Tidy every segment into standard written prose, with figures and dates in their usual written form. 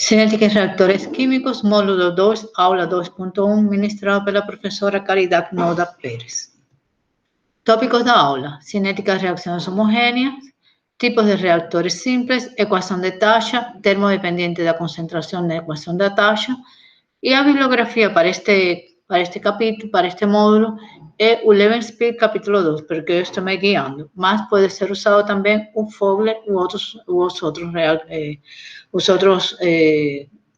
Cinética e reactores químicos, módulo 2, aula 2.1, ministrado pela professora Caridade Noda Pérez. Tópicos da aula: cinética de reacções homogêneas, tipos de reatores simples, equação de taxa, termo dependente da concentração na equação da taxa, e a bibliografia para este capítulo, para este módulo, é o Levenspiel capítulo 2, porque eu estou me guiando, mas pode ser usado também o Fogler e os outros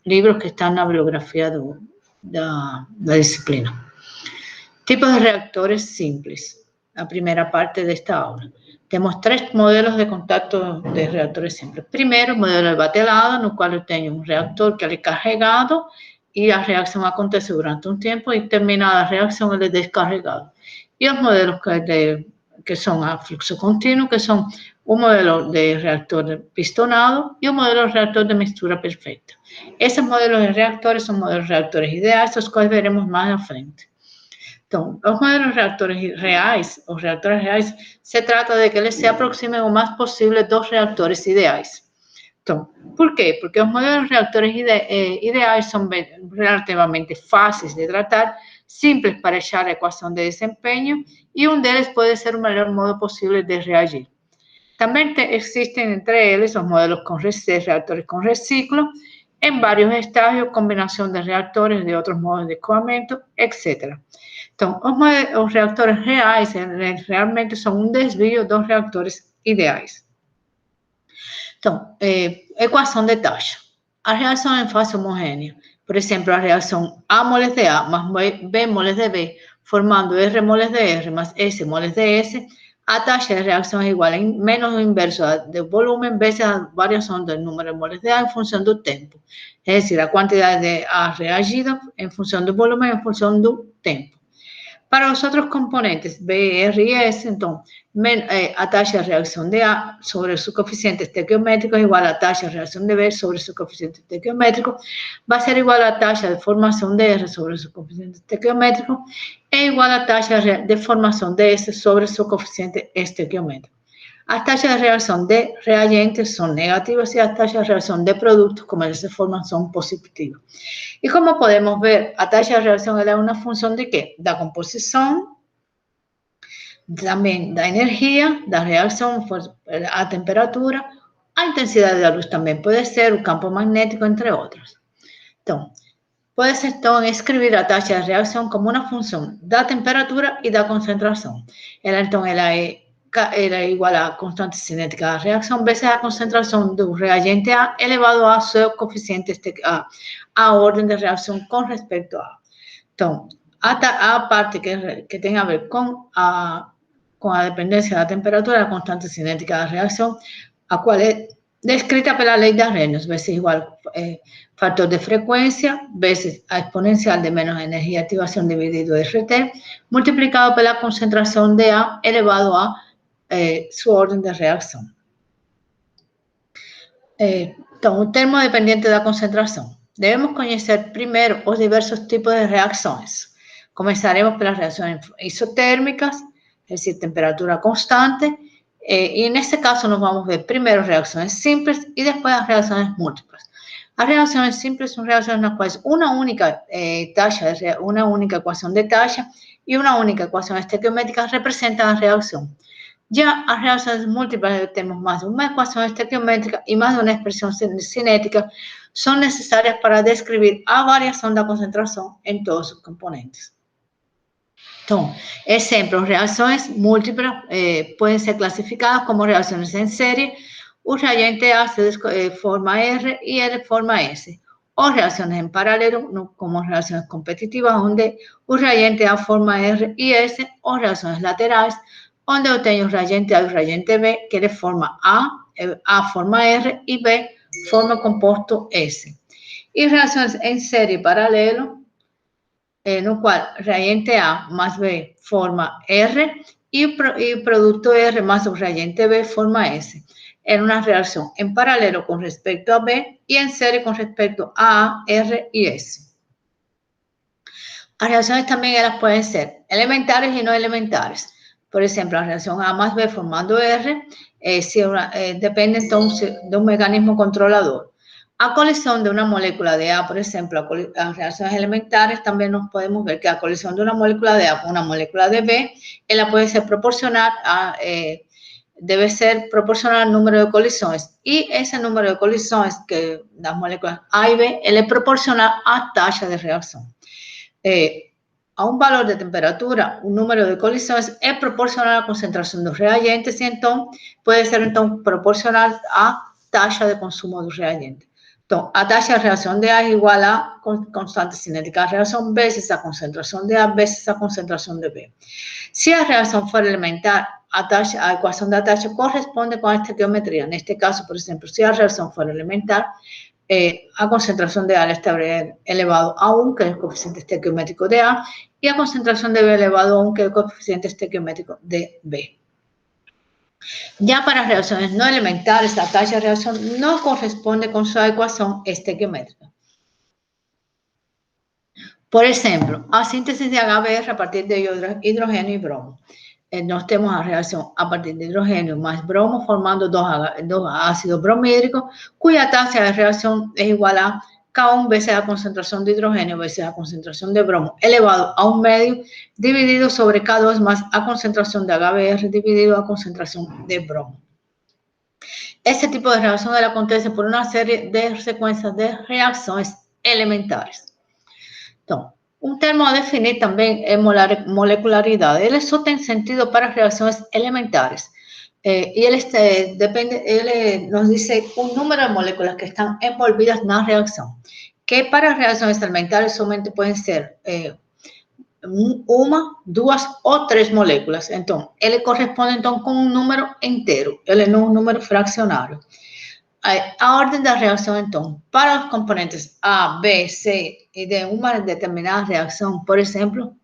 livros que estão na bibliografia da disciplina. Tipos de reactores simples, a primeira parte desta aula. Temos 3 modelos de contato de reatores simples. Primeiro, o modelo de batelada, no qual eu tenho um reator que é carregado e a reação acontece durante um tempo e terminada a reação ele é descarregado. E os modelos que são a fluxo contínuo, que são o modelo de reactor pistonado e o modelo de reactor de mistura perfeita. Esses modelos de reatores são modelos de reatores ideais, os quais veremos mais à frente. Então, os modelos de reatores reais, se trata de que eles se aproximem o mais possível dos reatores ideais. Então, por quê? Porque os modelos de reatores ideais são relativamente fáceis de tratar, simples para achar a equação de desempenho e um deles pode ser o melhor modo possível de reagir. Também existem entre eles os modelos de reatores com reciclo, em vários estágios, combinação de reatores de outros modos de escoamento, etc. Então, os reatores reais realmente são um desvio dos reatores ideais. Então, equação de taxa. A reação em fase homogênea, por exemplo, a reação A moles de A mais B moles de B, formando R moles de R mais S moles de S, a taxa de reação é igual a menos o inverso do volume vezes a variação do número de moles de A em função do tempo. É decir, a quantidade de A reagida em função do volume em função do tempo. Para os outros componentes, B, R e S, então, a taxa de reação de A sobre seu coeficiente estequiométrico é igual à taxa de reação de B sobre seu coeficiente estequiométrico, vai ser igual à taxa de formação de R sobre seu coeficiente estequiométrico, é igual à taxa de formação de S sobre seu coeficiente estequiométrico. As taxas de reação de reagentes são negativas e as taxas de reação de produtos, como eles se formam, são positivas. E como podemos ver, a taxa de reação é uma função de quê? Da composição, também da energia, da reação, a temperatura, a intensidade da luz também pode ser, o campo magnético, entre outros. Então, pode-se então escrever a taxa de reação como uma função da temperatura e da concentração. Ela é igual à constante cinética da reação vezes a concentração do reagente A elevado a seu coeficiente a ordem de reação com respeito a A. Então, a parte que tem a ver com a dependência da temperatura, a constante cinética da reação, a qual é descrita pela lei de Arrhenius, vezes igual fator de frequência, vezes a exponencial de menos energia de ativação dividido RT, multiplicado pela concentração de A elevado a sua ordem de reação. Então, o termo dependente da concentração. Devemos conhecer primeiro os diversos tipos de reações. Começaremos pelas reações isotérmicas, é decir, temperatura constante, e nesse caso nós vamos ver primeiro reações simples e depois as reações múltiplas. As reações simples são reações nas quais uma única uma única equação de taxa e uma única equação estequiométrica representam a reação. Já as reações múltiplas, temos mais de uma equação estequiométrica e mais de uma expressão cinética, são necessárias para descrever a variação da concentração em todos os componentes. Então, exemplos, reações múltiplas podem ser classificadas como reações em série, o reagente A forma R e L forma S. Ou reações em paralelo, como reações competitivas, onde o reagente A forma R e S, ou reações laterais, onde eu tenho o reagente A e o reagente B, que ele forma A forma R e B forma composto S. E reações em série paralelo, no qual reagente A mais B forma R e o produto R mais o reagente B forma S. É uma reação em paralelo com respeito a B e em série com respeito a R e S. As reações também elas podem ser elementares e não elementares. Por exemplo, a reação A mais B formando R depende então de um mecanismo controlador. A colisión de una molécula de A, por ejemplo, a reacciones elementales, también nos podemos ver que a colisión de una molécula de A con una molécula de B, ella puede ser proporcional a, debe ser proporcional al número de colisiones. Y ese número de colisiones que las moléculas A y B, él es proporcional a taxa de reacción. A un valor de temperatura, un número de colisiones es proporcional a la concentración de los reagentes y entonces puede ser entonces proporcional a taxa de consumo de los reagentes. Entonces, a taxa de reacción de A es igual a constante cinética de reacción veces a concentración de A veces a concentración de B. Si la reacción fuera elemental, a ecuación de taxa corresponde con esta geometría. En este caso, por ejemplo, si la reacción fuera elemental, a concentración de A estaría elevado a 1, que es el coeficiente estequiométrico de A, y a concentración de B elevado a 1, que es el coeficiente estequiométrico de B. Ya para reacciones no elementales, la taxa de reacción no corresponde con su ecuación estequiométrica. Por ejemplo, a síntesis de HBr a partir de hidrógeno y bromo. Nos tenemos la reacción a partir de hidrógeno más bromo formando dos ácidos bromídricos, cuya tasa de reacción es igual a K1 veces la concentración de hidrógeno veces la concentración de bromo elevado a 1 medio dividido sobre K2 más a concentración de HBr dividido a concentración de bromo. Este tipo de reacción acontece por una serie de secuencias de reacciones elementares. Entonces, un término a definir también es molecularidad. Él es útil en sentido para reacciones elementares. Y él nos dice un número de moléculas que están envolvidas en la reacción, que para reacciones elementales solamente pueden ser una, dos o tres moléculas. Entonces, él corresponde entonces con un número entero, él no es un número fraccionario. A orden de reacción, entonces, para los componentes A, B, C y de una determinada reacción, por ejemplo,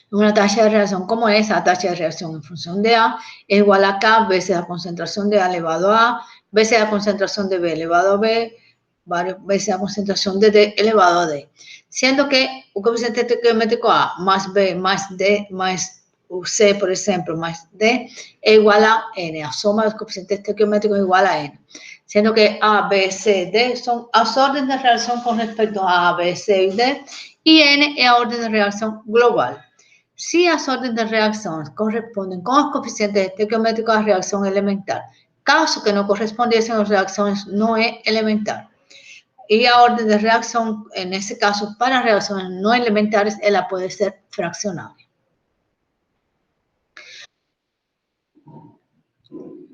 una taxa de reacción como esa, taxa de reacción en función de A, es igual a K veces la concentración de A elevado a A, veces la concentración de B elevado a B, varias veces la concentración de D elevado a D. Siendo que un coeficiente estequiométrico A más B más D más C, por ejemplo, más D es igual a N. La suma de los coeficientes estequiométricos es igual a N. Siendo que A, B, C, D son a su orden de reacción con respecto a A, B, C y D, y N es a orden de reacción global. Si a su orden de reacción corresponden con los coeficientes estequiométricos a reacción elemental, caso que no correspondiesen a las reacciones no es elemental. Y a orden de reacción, en ese caso, para reacciones no elementares, ella puede ser fraccionaria.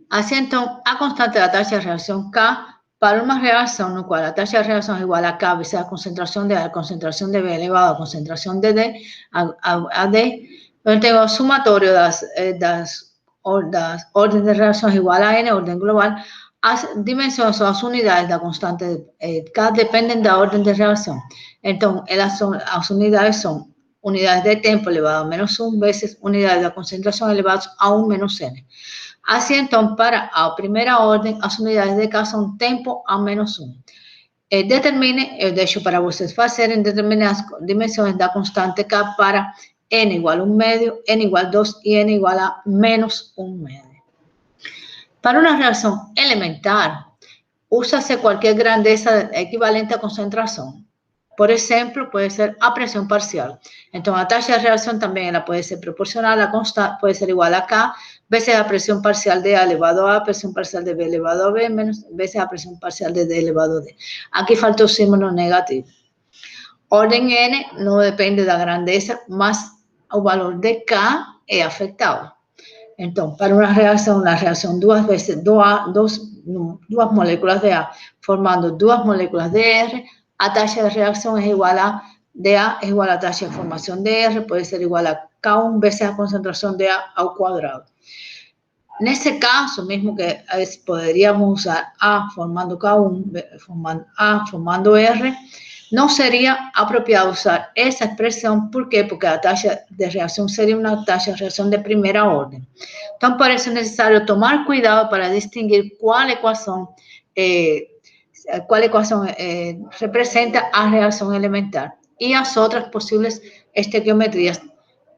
Así entonces, a constante la taxa de reacción K, para una reacción en la cual la taxa de reacción es igual a K veces la concentración de A, la concentración de B elevado a concentración de D, a D, yo tengo sumatorio de las órdenes de reacción igual a N, orden global, las dimensiones o las unidades de la constante K dependen de la orden de reacción. Entonces, las unidades son unidades de tiempo elevado a menos 1 veces unidades de concentración elevadas a 1 menos N. Así entonces, para a primera orden, las unidades de K son tiempo a menos 1. Determine, de hecho, para ustedes fácil, determine las dimensiones de la constante K para N igual a 1 medio, N igual a 2 y N igual a menos 1 medio. Para una reacción elemental, úsase cualquier grandeza equivalente a concentración. Por ejemplo, puede ser a presión parcial. Entonces, la taxa de reacción también puede ser proporcional, la constante puede ser igual a K, veces la presión parcial de A elevado a A, presión parcial de B elevado a B, menos veces la presión parcial de D elevado a D. Aquí falta un símbolo negativo. Orden N no depende de la grandeza, más el valor de K es afectado. Entonces, para una reacción dos veces, dos moléculas de A formando dos moléculas de R, la taxa de reacción es igual a de A es igual a la taxa de formación de R, puede ser igual a K1 veces la concentración de A al cuadrado. En ese caso, mismo que podríamos usar A formando K1, formando R, no sería apropiado usar esa expresión. ¿Por qué? Porque la tasa de reacción sería una tasa de reacción de primera orden. Entonces, por eso es necesario tomar cuidado para distinguir cuál ecuación representa a reacción elemental y las otras posibles estequiometrías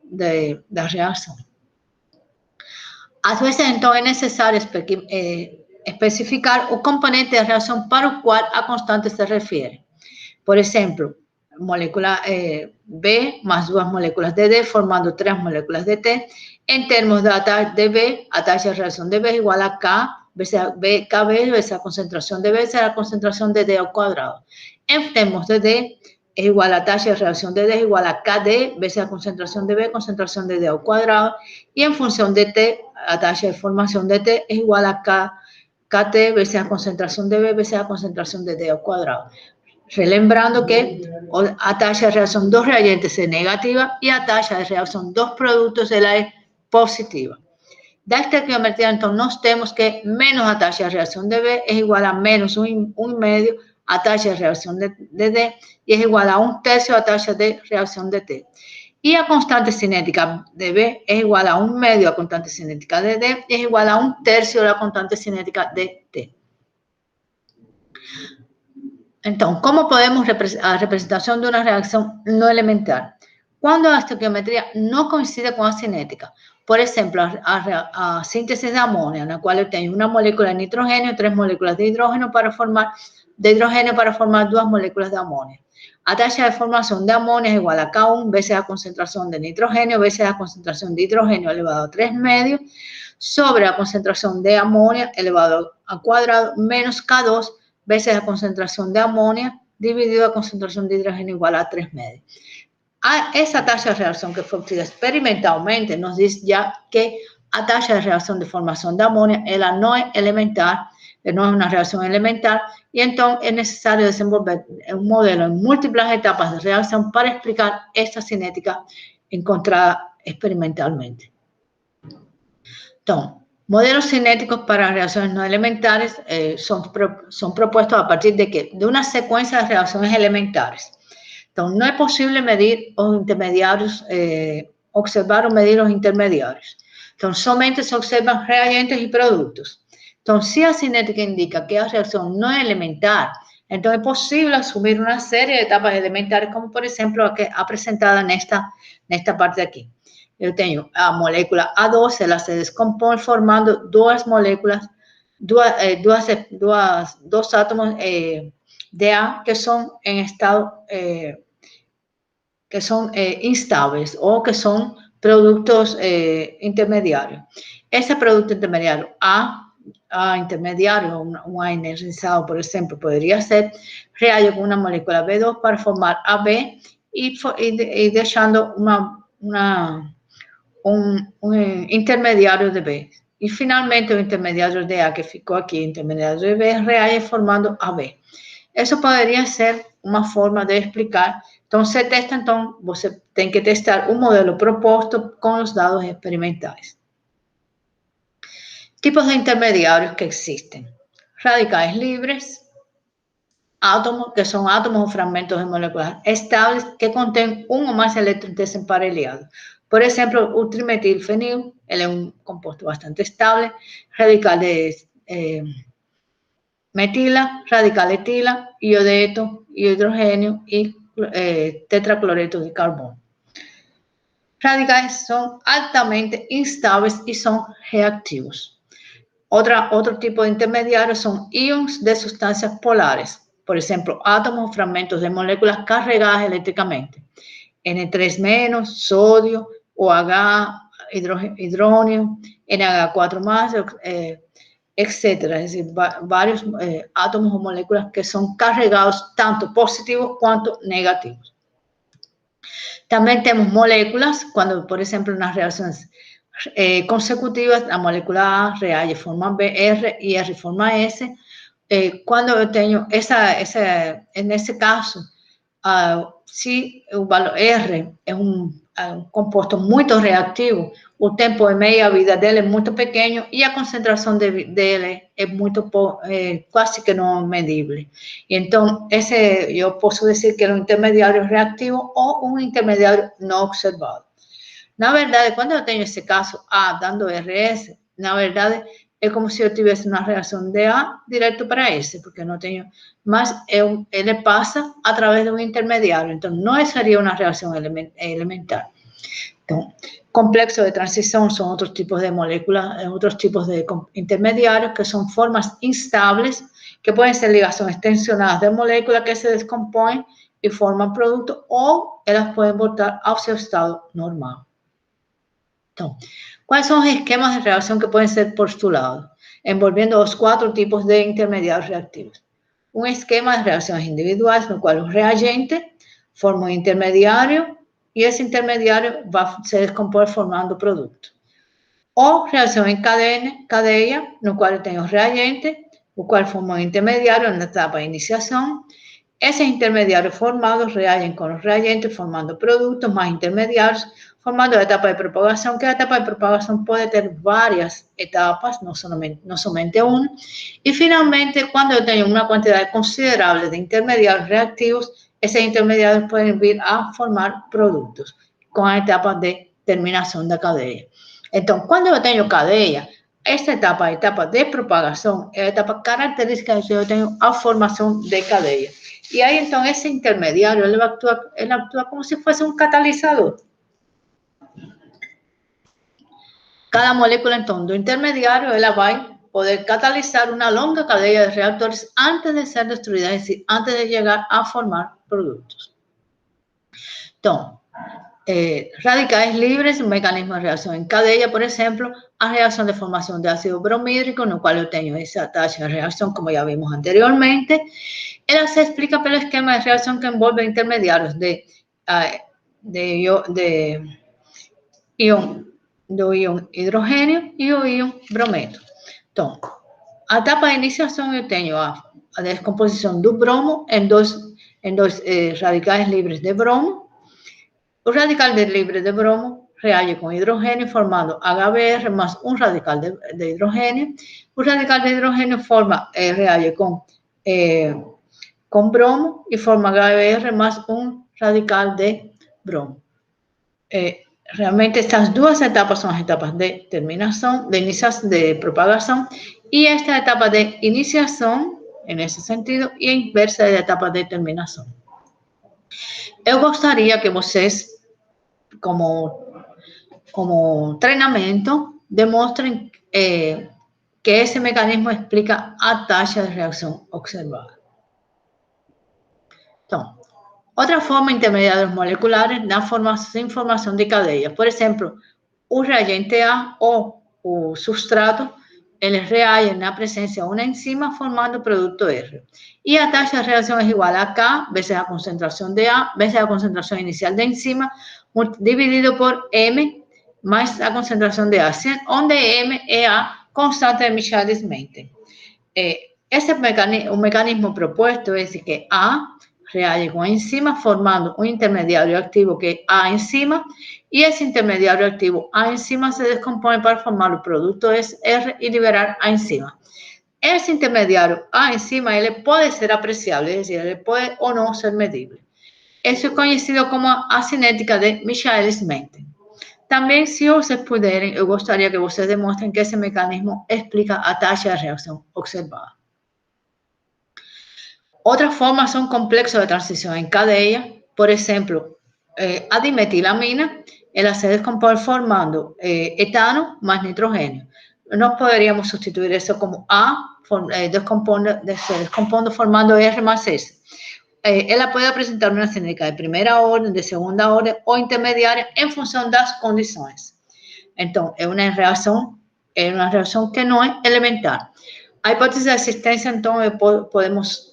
de la reacción. A veces, entonces, es necesario especificar o componente de reação para o qual a constante se refere. Por exemplo, molécula B más 2 moléculas de D formando 3 moléculas de T. En términos de B, a taxa de reacción de B es igual a K veces KB veces la concentración de B veces la concentración de D al cuadrado. En términos de D, es igual a taxa de reacción de D es igual a KD veces la concentración de B, concentración de D al cuadrado. Y en función de T, la taxa de formación de T es igual a KT veces la concentración de B veces la concentración de D al cuadrado. Relembrando que a taxa de reacción dos reagentes es negativa y a taxa de reacción dos productos ela es positiva. Da estequiometría, entonces, nos tenemos que menos a taxa de reacción de B es igual a menos 1,5 a taxa de reacción de D y es igual a 1/3 a taxa de reacción de T. Y a constante cinética de B es igual a 1/2 a constante cinética de D y es igual a 1/3 a la constante cinética de T. Entonces, ¿cómo podemos la representación de una reacción no elemental? Cuando la estequiometría no coincide con la cinética. Por ejemplo, a síntesis de amonio, en la cual yo tengo una molécula de nitrógeno y 3 moléculas de hidrógeno para formar 2 moléculas de amonio. A taxa de formación de amonio es igual a K1 veces la concentración de nitrógeno veces la concentración de hidrógeno elevado a 3,5 sobre la concentración de amonio elevado al cuadrado menos K2 veces la concentración de amonio dividido la concentración de hidrógeno igual a 3,5. A esa taxa de reacción que fue obtenida experimentalmente nos dice ya que a taxa de reacción de formación de amonio ela no es elemental, no es una reacción elemental, y entonces es necesario desenvolver un modelo en múltiples etapas de reacción para explicar esta cinética encontrada experimentalmente. Entonces, modelos cinéticos para reacciones no elementales son propuestos a partir de ¿qué? De una secuencia de reacciones elementales. Entonces, no es posible medir los intermediarios, observar o medir los intermediarios. Entonces, solamente se observan reagentes y productos. Entonces, si la cinética indica que la reacción no es elemental, entonces es posible asumir una serie de etapas elementales, como por ejemplo la que ha presentado en esta parte de aquí. Yo tengo a molécula A2, ela se descompone formando dos moléculas, dos átomos de A que son en estado, que son instables o que son productos intermediarios. Ese producto intermediario A intermediario, un A energizado, por ejemplo, podría ser reage con una molécula B2 para formar AB y dejando un intermediario de B. Y finalmente, el intermediario de A que ficou aquí, intermediario de B, reage formando AB. Eso podría ser uma forma de explicar. Então, você testa, então, você tem que testar o modelo proposto com os dados experimentais. Tipos de intermediários que existen. Radicais livres, átomos, que son átomos o fragmentos de moléculas estables que contén un o más electrones desemparelhados. Por ejemplo, o trimetilfenil, él es un compuesto bastante estable, radical de metila, radical etila, iodeto, hidrógeno y tetracloreto de carbono. Radicales son altamente instables y son reactivos. Otro tipo de intermediarios son iones de sustancias polares, por ejemplo, átomos o fragmentos de moléculas cargadas eléctricamente. N3-, sodio, OH, hidrógeno, NH4+, etcétera. Es decir, varios átomos o moléculas que son cargados tanto positivos cuanto negativos. También tenemos moléculas, cuando, por ejemplo, en las reacciones consecutivas, la molécula A reage forma B, R y R forma S. Cuando yo tengo en ese caso, si el valor R es un compuesto muy reactivo, el tiempo de media vida de él es muy pequeño y la concentración de él es muy casi que no medible. Y entonces, yo puedo decir que es un intermediario reactivo o un intermediario no observado. Na verdade, quando eu tenho esse caso A dando RS, na verdade, é como se eu tivesse uma reação de A direto para S, porque eu não tenho, mas ele passa através de um intermediário, então não seria uma reação elementar. Então, Complexos de transición son otros tipos de moléculas, otros tipos de intermediarios que son formas instables que pueden ser ligaciones tensionadas de moléculas que se descomponen y forman productos o ellas pueden voltar a su estado normal. Entonces, ¿cuáles son los esquemas de reacción que pueden ser postulados? Envolviendo los 4 tipos de intermediarios reactivos. Un esquema de reacciones individuales en el cual un reagente forma un intermediario y ese intermediario se descompone formando productos. O reacción en cadena, en la cual tengo reagentes, el cual forma un intermediario en la etapa de iniciación. Esos intermediarios formados reagyen con los reagentes formando productos más intermediarios, formando la etapa de propagación, que la etapa de propagación puede tener varias etapas, no solamente una. Y finalmente, cuando yo tengo una cantidad considerable de intermediarios reactivos, esos intermediarios pueden ir a formar productos con etapas de terminación de cadena. Entonces, cuando yo tengo cadena, esta etapa de propagación, es la etapa característica de que yo tengo a formación de cadena. Y ahí entonces ese intermediario, él actúa como si fuese un catalizador. Cada molécula entonces de intermediario, él va a poder catalizar una longa cadena de reactores antes de ser destruida, es decir, antes de llegar a formar productos. Entonces, radicales libres, un mecanismo de reacción en cadena, por ejemplo, a reacción de formación de ácido bromídrico, en el cual yo tengo esa taxa de reacción, como ya vimos anteriormente. Él se explica por el esquema de reacción que envuelve intermediarios de ion hidrógeno y ion brometo. Entonces, a etapa de iniciación yo tengo a descomposición do bromo en dos radicales libres de bromo. Un radical libre de bromo reage con hidrógeno formando HBr más un radical de hidrógeno. Un radical de hidrógeno reage con bromo y forma HBr más un radical de bromo. Realmente estas dos etapas son las etapas de terminación, de propagación, y esta etapa de iniciación, en ese sentido, y inversa de la etapa de terminación. Eu gostaria que vocês, como treinamento, demonstrem que esse mecanismo explica a taxa de reacção observada. Então, outra forma intermediários moleculares na formação de cadeias. Por exemplo, o reagente A ou o substrato, eles reagem na presença de uma enzima formando o produto R. E a taxa de reação é igual a K vezes a concentração de A vezes a concentração inicial da enzima dividido por M mais a concentração de A, onde M é a constante de Michaelis-Menten. O mecanismo proposto é que A reage com a enzima formando um intermediário ativo que é A enzima e esse intermediário ativo A enzima se descompõe para formar o produto R e liberar a enzima. Esse intermediário A enzima ele pode ser apreciável, é decir, ele pode ou não ser medível. Isso é conhecido como a cinética de Michaelis-Menten. Também, se vocês puderem, eu gostaria que vocês demonstrem que esse mecanismo explica a taxa de reação observada. Otras formas son complejos de transición en cadena, por ejemplo, a dimetilamina, ela se descompone formando etano más nitrógeno. No podríamos sustituir eso como A, se descompone formando R más S. Ela puede presentar una cinética de primera orden, de segunda orden o intermediaria en función de las condiciones. Entonces, es una reacción que no es elemental. A hipótesis de existencia, entonces, podemos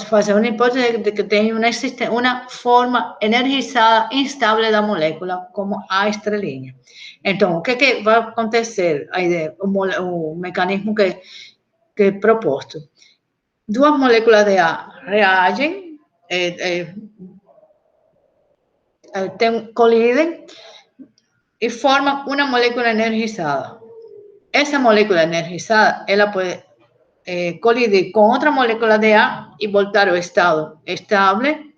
fazer uma hipótese de que tem uma forma energizada instável da molécula, como a estrelinha. Então, o que vai acontecer? A ideia, o mecanismo que é proposto. Duas moléculas de A reagem, colidem e formam uma molécula energizada. Essa molécula energizada, ela pode colidir con otra molécula de A y voltar al estado estable,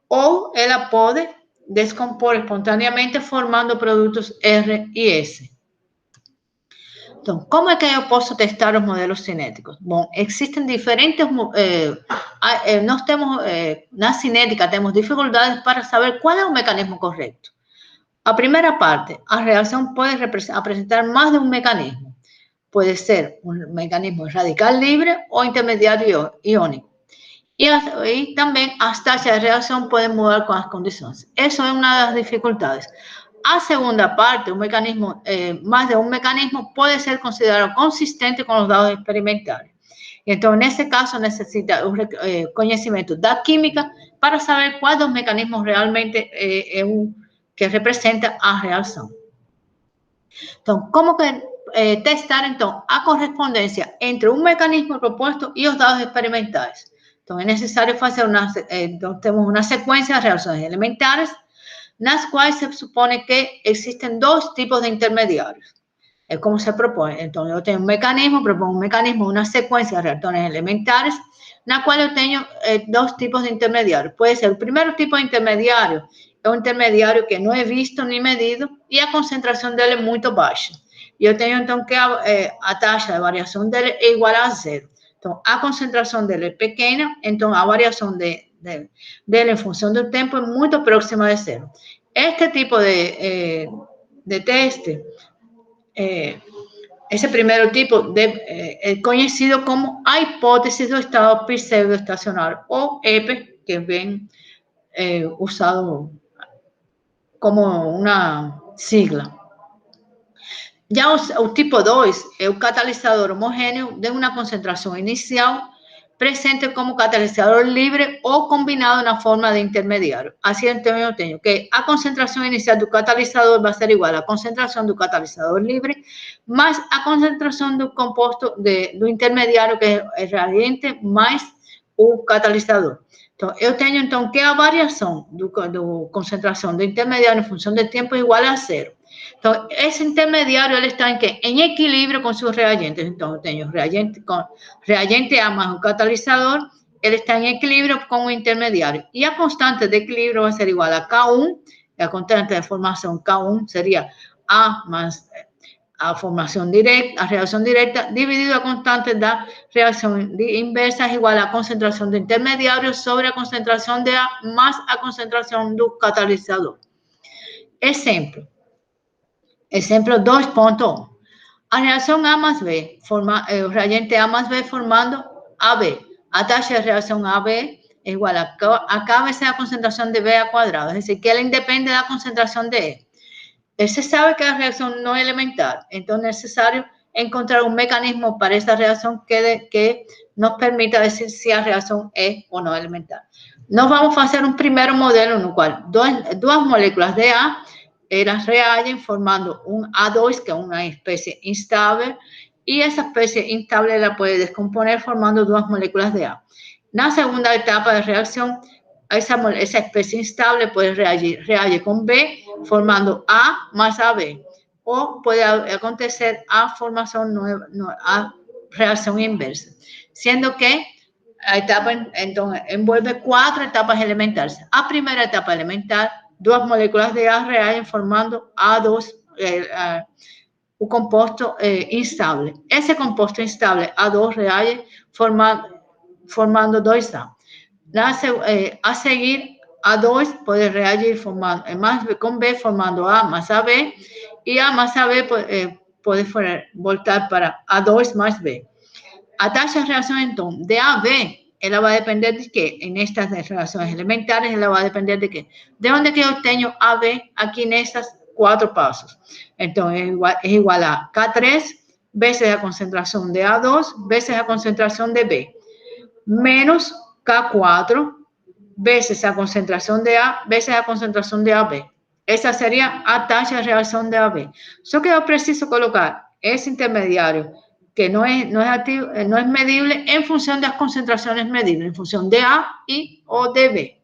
o ella puede descomponer espontáneamente formando productos R y S. Então, como é que eu posso testar os modelos cinéticos? Bom, existem diferentes... nós temos, na cinética, temos dificuldades para saber qual é o mecanismo correto. A primeira parte, a reação pode apresentar mais de um mecanismo. Pode ser um mecanismo radical livre ou intermediário iônico. E também as taxas de reação podem mudar com as condições. Isso é uma das dificuldades. A segunda parte, o mecanismo, mais de um mecanismo, pode ser considerado consistente com os dados experimentais. Então, nesse caso, necessita o conhecimento da química para saber qual dos mecanismos realmente é o que representa a reação. Então, como que testar, então, a correspondência entre um mecanismo proposto e os dados experimentais? Então, é necessário fazer temos uma sequência de reações elementares, nas quais se supõe que existem dois tipos de intermediários. É como se propõe. Então, eu tenho um mecanismo, propongo um mecanismo, uma sequência de reações elementares, na qual eu tenho dois tipos de intermediários. Pode ser o primeiro tipo de intermediário, é um intermediário que não é visto nem medido e a concentração dele é muito baixa. E eu tenho, então, que a taxa de variação dele é igual a zero. Então, a concentração dele é pequena, então a variação dele em função do tempo é muito próxima de zero. Este tipo de teste, esse primeiro tipo é conhecido como a hipótese do estado pseudoestacionário, ou EPE, que vem usado como uma sigla. Já o tipo 2 é o catalisador homogêneo de uma concentração inicial presente como catalisador livre ou combinado na forma de intermediário. Assim, então, eu tenho que a concentração inicial do catalisador vai ser igual à concentração do catalisador livre, mais a concentração do composto do intermediário, que é reagente, mais o catalisador. Então, eu tenho, então, que a variação do concentração do intermediário em função do tempo é igual a zero. Então, esse intermediário, ele está em equilíbrio com seus reagentes. Então, eu tenho reagente A mais o catalisador, ele está em equilíbrio com o intermediário. E a constante de equilíbrio vai ser igual a K1, a constante de formação K1 seria A mais a formação direta, a reação direta, dividido a constante da reação inversa, igual à concentração do intermediário sobre a concentração de A mais a concentração do catalisador. Exemplo 2.1. A reação A mais B, o reagente A mais B formando AB. A taxa de reação AB é igual a K vezes a concentração de B ao quadrado, é decir, que ela independe da concentração de E. Se sabe que a reação não é elementar, então é necessário encontrar um mecanismo para essa reação que nos permita dizer se a reação é ou não elementar. Nós vamos fazer um primeiro modelo no qual duas moléculas de A, elas reagem formando um A2, que é uma espécie instável, e essa espécie instável ela pode descomponer formando duas moléculas de A. Na segunda etapa de reação, essa espécie instável pode reagir com B, formando A mais AB. Ou pode acontecer a formação, a reação inversa. Sendo que a etapa, então, envolve 4 etapas elementares. A primeira etapa elementar, duas moléculas de A reagem formando A2, o composto instável. Esse composto instável, A2, reage formando 2A. A seguir, A2 pode reagir com B, formando A mais AB, e A mais AB pode voltar para A2 mais B. A taxa de reação, então, de A a B, ela vai depender de quê? Nestas reações elementares, ela vai depender de quê? De onde que eu tenho AB aqui nesses 4 passos. Então, é igual a K3 vezes a concentração de A2 vezes a concentração de B, menos K4 vezes a concentração de A vezes a concentração de AB. Essa seria a taxa de reação de AB. Só que eu preciso colocar esse intermediário que não es medible en función de las concentraciones medibles, en función de A o de B.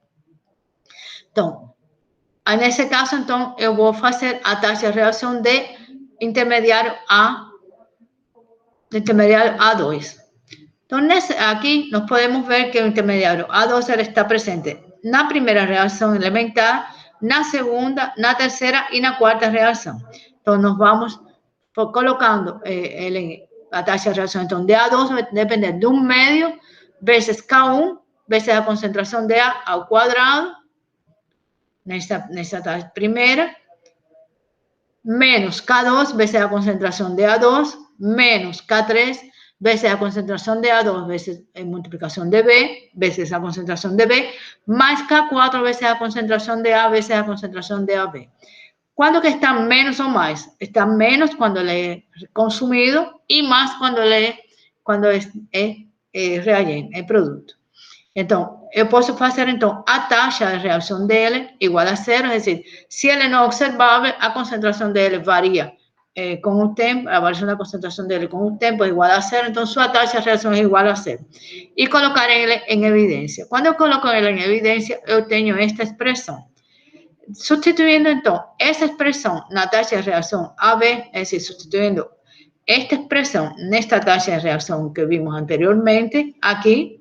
Entonces, en ese caso, entonces, yo voy a hacer a taxa de reacción de intermediario A2. Entonces, aquí nos podemos ver que el intermediario A2 está presente en la primera reacción elemental, en la segunda, en la tercera y en la cuarta reacción. Entonces, nos vamos colocando la taxa de reacción. Entonces, DA2 va a depender de un medio veces K1 veces la concentración de A al cuadrado, nessa taxa primera, menos K2 veces la concentración de A2, menos K3 veces la concentración de A2 veces multiplicación de B, veces la concentración de B, más K4 veces la concentración de A veces la concentración de AB. ¿Cuándo que está menos o más? Está menos cuando le he consumido y más cuando es reagente, el producto. Então, eu posso fazer, então, a taxa de reação dele igual a zero, é decir, se ele não é observável, a concentração dele varia com o tempo, a variação da concentração dele com o tempo é igual a zero, então sua taxa de reação é igual a zero. E colocar ele em evidência. Quando eu coloco ele em evidência, eu tenho esta expressão. Substituindo, então, essa expressão na taxa de reação AB, é decir, substituindo esta expressão nesta taxa de reação que vimos anteriormente, aqui,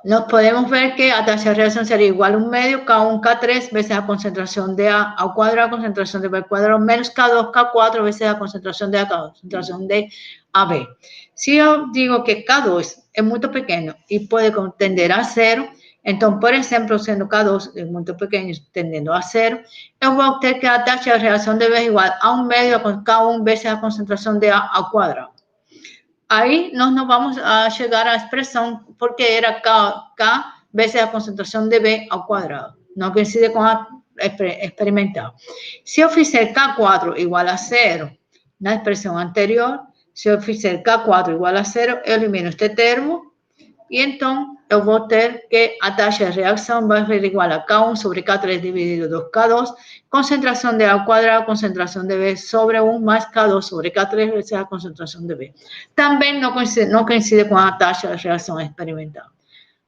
nos podemos ver que a taxa de reacción sería igual a un medio K1, K3 veces la concentración de A al cuadrado, concentración de B al cuadrado, menos K2, K4 veces la concentración de A, concentración de AB. Si yo digo que K2 es muy pequeño y puede tender a cero, entonces, por ejemplo, siendo K2 es muy pequeño tendiendo a cero, yo voy a obtener que la taxa de reacción de B es igual a un medio con K1 veces la concentración de A al cuadrado. Ahí nos vamos a llegar a la expresión porque era K veces la concentración de B al cuadrado. No coincide con la experimental. Si yo fizer K4 igual a 0 na expresión anterior, si yo fizer K4 igual a 0, eu elimino este termo y entonces eu vou ter que a taxa de reacción va a ser igual a K1 sobre K3 dividido 2K2, concentración de A al cuadrado, concentración de B sobre 1 más K2 sobre K3 veces la concentración de B. También no coincide con la taxa de reacción experimental.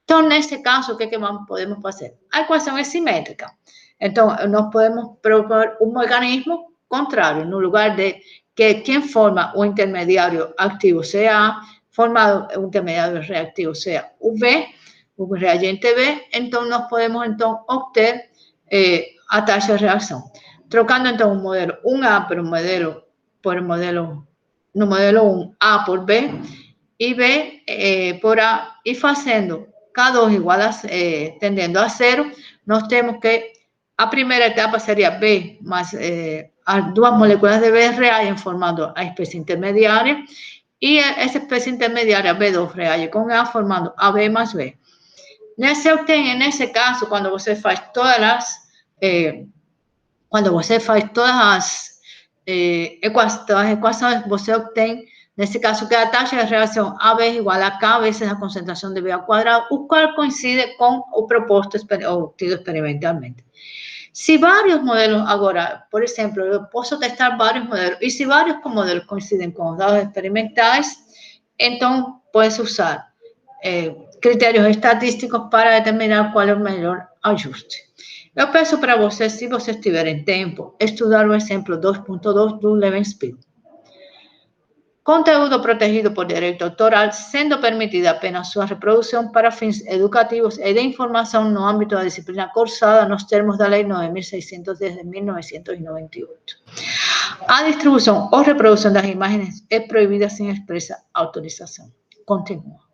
Entonces, en este caso, ¿qué podemos hacer? La ecuación es simétrica. Entonces, nos podemos proponer un mecanismo contrario, en lugar de que quien forma un intermediario activo sea A, formado un intermediario reactivo sea V, un reagente B, entonces nos podemos obtener a taxa de reacción. Trocando entonces un modelo 1A por el modelo 1 A por B y B por A y haciendo K2 igual a tendiendo a 0, nos tenemos que a primera etapa sería B más as duas moléculas de B reagem formando a especie intermediaria y esa especie intermediaria B2 reage con A formando AB más B. En ese caso, cuando você faz todas as equações, você obtém, nesse caso, que a taxa de reação AB é igual a K vezes a concentração de B ao quadrado, o qual coincide com o proposto obtido experimentalmente. Si varios modelos, ahora, por ejemplo, yo puedo testar varios modelos, y si varios modelos coinciden con los datos experimentales, entonces puedes usar criterios estadísticos para determinar cuál es el mejor ajuste. Eu peço para vocês, se vocês tiverem tempo, estudar o exemplo 2.2 do Levenspiel. Conteúdo protegido por direito autoral, sendo permitida apenas sua reprodução para fins educativos e de informação no âmbito da disciplina cursada nos termos da Lei 9.610 de 1998. A distribuição ou reprodução das imagens é proibida sem expressa autorização. Continua.